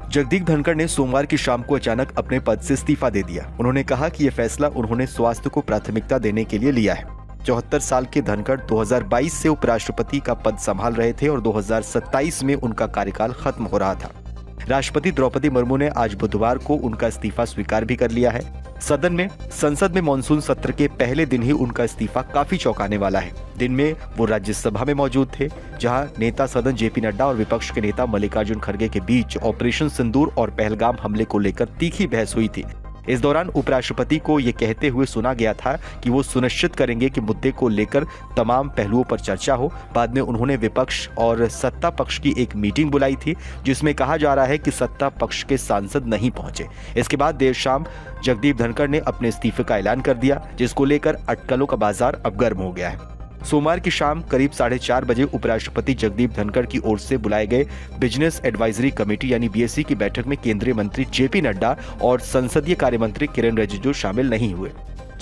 जगदीप धनखड़ ने सोमवार की शाम को अचानक अपने पद से इस्तीफा दे दिया। उन्होंने कहा कि यह फैसला उन्होंने स्वास्थ्य को प्राथमिकता देने के लिए लिया है। 74 साल के धनखड़ 2022 से उपराष्ट्रपति का पद संभाल रहे थे और 2027 में उनका कार्यकाल खत्म हो रहा था। राष्ट्रपति द्रौपदी मुर्मू ने आज बुधवार को उनका इस्तीफा स्वीकार भी कर लिया है। संसद में मानसून सत्र के पहले दिन ही उनका इस्तीफा काफी चौंकाने वाला है। दिन में वो राज्यसभा में मौजूद थे, जहां नेता सदन जेपी नड्डा और विपक्ष के नेता मल्लिकार्जुन खड़गे के बीच ऑपरेशन सिंदूर और पहलगाम हमले को लेकर तीखी बहस हुई थी। इस दौरान उपराष्ट्रपति को ये कहते हुए सुना गया था कि वो सुनिश्चित करेंगे कि मुद्दे को लेकर तमाम पहलुओं पर चर्चा हो। बाद में उन्होंने विपक्ष और सत्ता पक्ष की एक मीटिंग बुलाई थी, जिसमें कहा जा रहा है कि सत्ता पक्ष के सांसद नहीं पहुंचे। इसके बाद देर शाम जगदीप धनखड़ ने अपने इस्तीफे का ऐलान कर दिया, जिसको लेकर अटकलों का बाजार अब गर्म हो गया है। सोमवार की शाम करीब 4:30 बजे उपराष्ट्रपति जगदीप धनखड़ की ओर से बुलाए गए बिजनेस एडवाइजरी कमेटी यानी बीएससी की बैठक में केंद्रीय मंत्री जेपी नड्डा और संसदीय कार्य मंत्री किरेन रिजिजू शामिल नहीं हुए।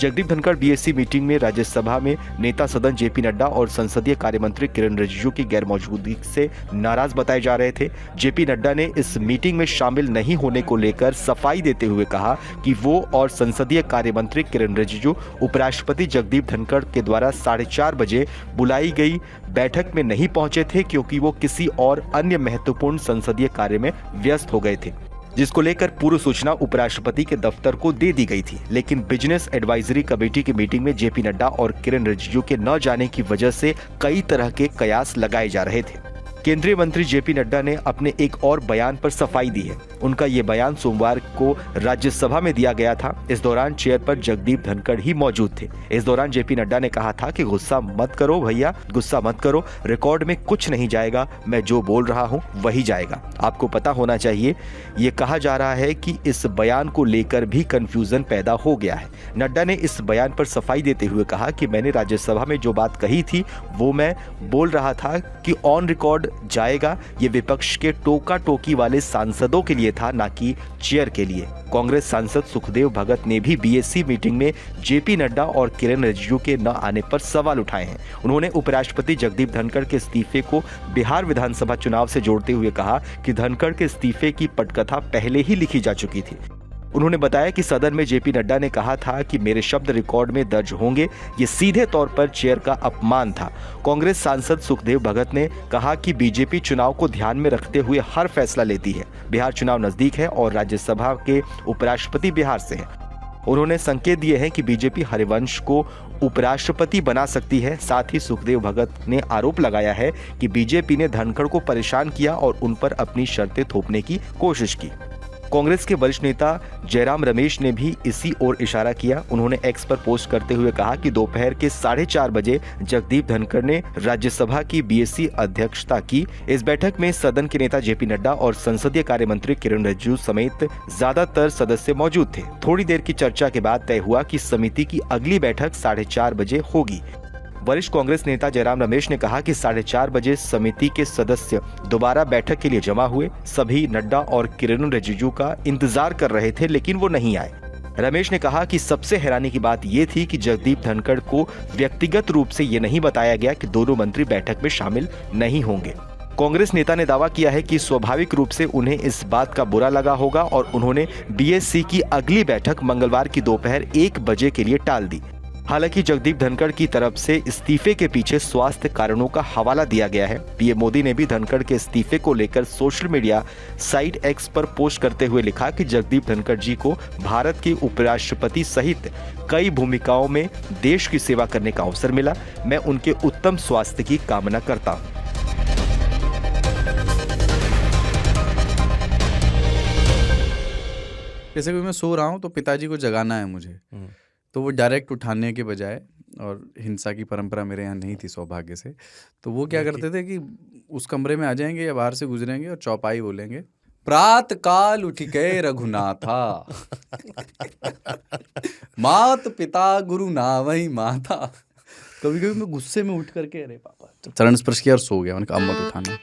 जगदीप धनखड़ बीएससी मीटिंग में राज्यसभा में नेता सदन जेपी नड्डा और संसदीय कार्य मंत्री किरेन रिजिजू की गैरमौजूदगी से नाराज बताए जा रहे थे। जेपी नड्डा ने इस मीटिंग में शामिल नहीं होने को लेकर सफाई देते हुए कहा कि वो और संसदीय कार्य मंत्री किरेन रिजिजू उपराष्ट्रपति जगदीप धनखड़ के द्वारा 4:30 बजे बुलाई गई बैठक में नहीं पहुंचे थे, क्योंकि वो किसी और अन्य महत्वपूर्ण संसदीय कार्य में व्यस्त हो गए थे, जिसको लेकर पूर्व सूचना उपराष्ट्रपति के दफ्तर को दे दी गई थी। लेकिन बिजनेस एडवाइजरी कमेटी की मीटिंग में जेपी नड्डा और किरेन रिजिजू के न जाने की वजह से कई तरह के कयास लगाए जा रहे थे। केंद्रीय मंत्री जेपी नड्डा ने अपने एक और बयान पर सफाई दी है। उनका ये बयान सोमवार को राज्यसभा में दिया गया था। इस दौरान चेयर पर जगदीप धनखड़ ही मौजूद थे। इस दौरान जेपी नड्डा ने कहा था कि गुस्सा मत करो भैया, गुस्सा मत करो, रिकॉर्ड में कुछ नहीं जाएगा, मैं जो बोल रहा हूं वही जाएगा। आपको पता होना चाहिए, ये कहा जा रहा है कि इस बयान को लेकर भी कंफ्यूजन पैदा हो गया है। नड्डा ने इस बयान पर सफाई देते हुए कहा कि मैंने राज्यसभा में जो बात कही थी वो मैं बोल रहा था कि ऑन रिकॉर्ड जाएगा। ये विपक्ष के टोका टोकी वाले सांसदों के लिए था, ना कि चेयर के लिए। कांग्रेस सांसद सुखदेव भगत ने भी बीएससी मीटिंग में जेपी नड्डा और किरेन रिजिजू के न आने पर सवाल उठाए हैं। उन्होंने उपराष्ट्रपति जगदीप धनखड़ के इस्तीफे को बिहार विधानसभा चुनाव से जोड़ते हुए कहा कि धनखड़ के इस्तीफे की पटकथा पहले ही लिखी जा चुकी थी। उन्होंने बताया कि सदन में जेपी नड्डा ने कहा था कि मेरे शब्द रिकॉर्ड में दर्ज होंगे, ये सीधे तौर पर चेयर का अपमान था। कांग्रेस सांसद सुखदेव भगत ने कहा कि बीजेपी चुनाव को ध्यान में रखते हुए हर फैसला लेती है। बिहार चुनाव नजदीक है और राज्यसभा के उपराष्ट्रपति बिहार से हैं। उन्होंने संकेत दिए हैं कि बीजेपी हरिवंश को उपराष्ट्रपति बना सकती है। साथ ही सुखदेव भगत ने आरोप लगाया है कि बीजेपी ने धनखड़ को परेशान किया और उन पर अपनी शर्तें थोपने की कोशिश की। कांग्रेस के वरिष्ठ नेता जयराम रमेश ने भी इसी ओर इशारा किया। उन्होंने एक्स पर पोस्ट करते हुए कहा कि दोपहर के 4:30 बजे जगदीप धनखड़ ने राज्यसभा की बीएससी अध्यक्षता की। इस बैठक में सदन के नेता जेपी नड्डा और संसदीय कार्य मंत्री किरेन रिजिजू समेत ज्यादातर सदस्य मौजूद थे। थोड़ी देर की चर्चा के बाद तय हुआ कि समिति की अगली बैठक 4:30 बजे होगी। वरिष्ठ कांग्रेस नेता जयराम रमेश ने कहा कि 4:30 बजे समिति के सदस्य दोबारा बैठक के लिए जमा हुए। सभी नड्डा और किरेन रिजिजू का इंतजार कर रहे थे, लेकिन वो नहीं आए। रमेश ने कहा कि सबसे हैरानी की बात ये थी कि जगदीप धनखड़ को व्यक्तिगत रूप से ये नहीं बताया गया कि दोनों मंत्री बैठक में शामिल नहीं होंगे। कांग्रेस नेता ने दावा किया है कि स्वाभाविक रूप से उन्हें इस बात का बुरा लगा होगा और उन्होंने बीएससी की अगली बैठक मंगलवार की दोपहर 1 बजे के लिए टाल दी। हालांकि जगदीप धनखड़ की तरफ से इस्तीफे के पीछे स्वास्थ्य कारणों का हवाला दिया गया है। पीएम मोदी ने भी धनखड़ के इस्तीफे को लेकर सोशल मीडिया साइट एक्स पर पोस्ट करते हुए लिखा कि जगदीप धनखड़ जी को भारत के उपराष्ट्रपति सहित कई भूमिकाओं में देश की सेवा करने का अवसर मिला। मैं उनके उत्तम स्वास्थ्य की कामना करता हूँ। जैसे कि मैं सो रहा हूँ तो पिताजी को जगाना है मुझे, तो वो डायरेक्ट उठाने के बजाय, और हिंसा की परंपरा मेरे यहाँ नहीं थी सौभाग्य से, तो वो क्या करते थे कि उस कमरे में आ जाएंगे या बाहर से गुजरेंगे और चौपाई बोलेंगे, प्रात काल उठ के रघुनाथा मात पिता गुरु नावही माता। कभी कभी मैं गुस्से में उठ करके अरे पापा चरण स्पर्श किया और सो गया। मैंने कहा अब मत उठाना।